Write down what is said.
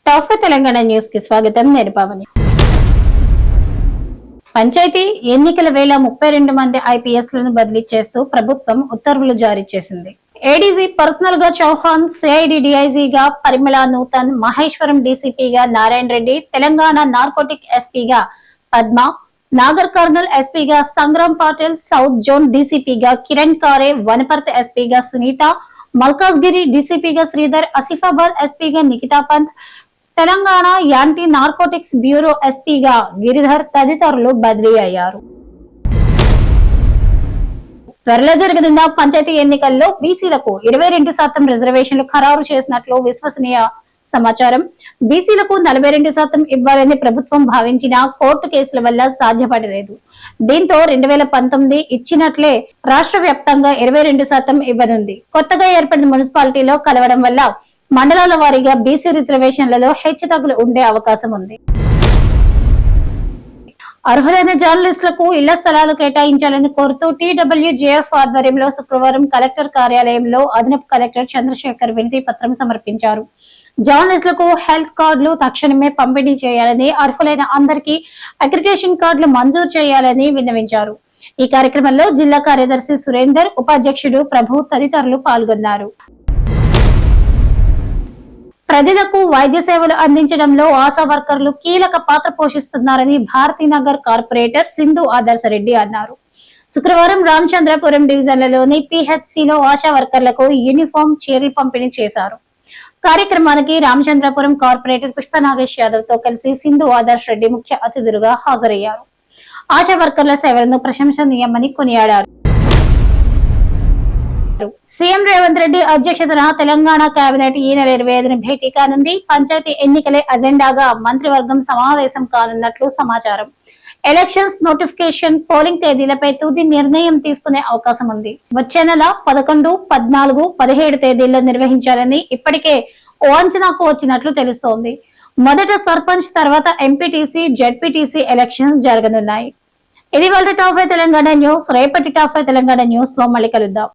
Top Telangana news కి స్వాగతం. నేను పవని. పంచాయతీ ఎన్నికల వేళ 32 మంది ఐపీఎస్ లను బదిలీ చేస్తూ ప్రభుత్వం ఉత్తర్వులు జారీ చేసింది. ఏడీజీ పర్సనల్ గా చౌహాన్, సిఐడి డీఐజీగా పరిమళ నూతన్, మహేశ్వరం డీసీపీగా నారాయణ రెడ్డి, తెలంగాణ నార్కోటిక్ ఎస్పీగా పద్మ, నాగర్ కర్నూల్ ఎస్పీగా సంగ్రామ్ పాటిల్, సౌత్ జోన్ డీసీపీగా కిరణ్ కారే, వనపర్తి ఎస్పీగా సునీత, మల్కాజ్గిరి డీసీపీగా శ్రీధర్, ఆసిఫాబాద్ ఎస్పీగా Nikitha Pant, Telangana anti narcotics bureau ఎస్పీగా గిరిధర్ తదితరులు బదిలీ అయ్యారు. త్వరలో జరగనున్న పంచాయతీ ఎన్నికల్లో బీసీలకు 22% రిజర్వేషన్లు ఖరారు చేసినట్లు విశ్వసనీయ సమాచారం. బీసీలకు 42% ఇవ్వాలని ప్రభుత్వం భావించిన కోర్టు కేసుల వల్ల సాధ్యపడలేదు. దీంతో 2019 ఇచ్చినట్లే రాష్ట్ర వ్యాప్తంగా 22% ఇవ్వనుంది. కొత్తగా ఏర్పడిన మున్సిపాలిటీలో కలవడం వల్ల మండలాల వారీగా బీసీ రిజర్వేషన్లలో హెచ్చుతగ్గులు ఉండే అవకాశం ఉంది. అర్హులైన జర్నలిస్టులకు ఇళ్ల స్థలాలు కేటాయించాలని కోరుతూ టీడబ్ల్యూజేఎఫ్ ఆధ్వర్యంలో శుక్రవారం కలెక్టర్ కార్యాలయంలో అదనపు కలెక్టర్ చంద్రశేఖర్ వినతి పత్రం సమర్పించారు. జర్నలిస్టులకు హెల్త్ కార్డులు తక్షణమే పంపిణీ చేయాలని, అర్హులైన అందరికీ అగ్రిగేషన్ కార్డులు మంజూరు చేయాలని విన్నవించారు. ఈ కార్యక్రమంలో జిల్లా కార్యదర్శి సురేందర్, ఉపాధ్యక్షుడు ప్రభు తదితరులు పాల్గొన్నారు. ప్రజలకు వైద్య సేవలు అందించడంలో ఆశా వర్కర్లు కీలక పాత్ర పోషిస్తున్నారని భారతీనగర్ కార్పొరేటర్ సింధు ఆదర్శ రెడ్డి అన్నారు. శుక్రవారం రామచంద్రపురం డివిజన్లలోని పిహెచ్సిలో ఆశా వర్కర్లకు యూనిఫామ్, చీరలు పంపిణీ చేశారు. కార్యక్రమానికి రామచంద్రపురం కార్పొరేటర్ పుష్పనాగేష్ యాదవ్ తో కలిసి సింధు ఆదర్శ రెడ్డి ముఖ్య అతిథులుగా హాజరయ్యారు. ఆశా వర్కర్ల సేవలను ప్రశంసనీయమని కొనియాడారు. సీఎం రేవంత్ రెడ్డి అధ్యక్షతన తెలంగాణ కేబినెట్ ఈ నెల 25న భేటీ కానుంది. పంచాయతీ ఎన్నికలే అజెండాగా మంత్రివర్గం సమావేశం కానున్నట్లు సమాచారం. ఎలక్షన్స్ నోటిఫికేషన్, పోలింగ్ తేదీలపై తుది నిర్ణయం తీసుకునే అవకాశం ఉంది. వచ్చే నెల 11, 14, 17 తేదీల్లో నిర్వహించాలని ఇప్పటికే ఓ అంచనాకు వచ్చినట్లు తెలుస్తోంది. మొదట సర్పంచ్, తర్వాత ఎంపీటీసీ, జెడ్పీటీసీ ఎలక్షన్స్ జరగనున్నాయి. ఇది వాళ్ళ టాప్ తెలంగాణ న్యూస్. రేపటి టాప్ తెలంగాణ న్యూస్ లో మళ్ళీ కలుద్దాం.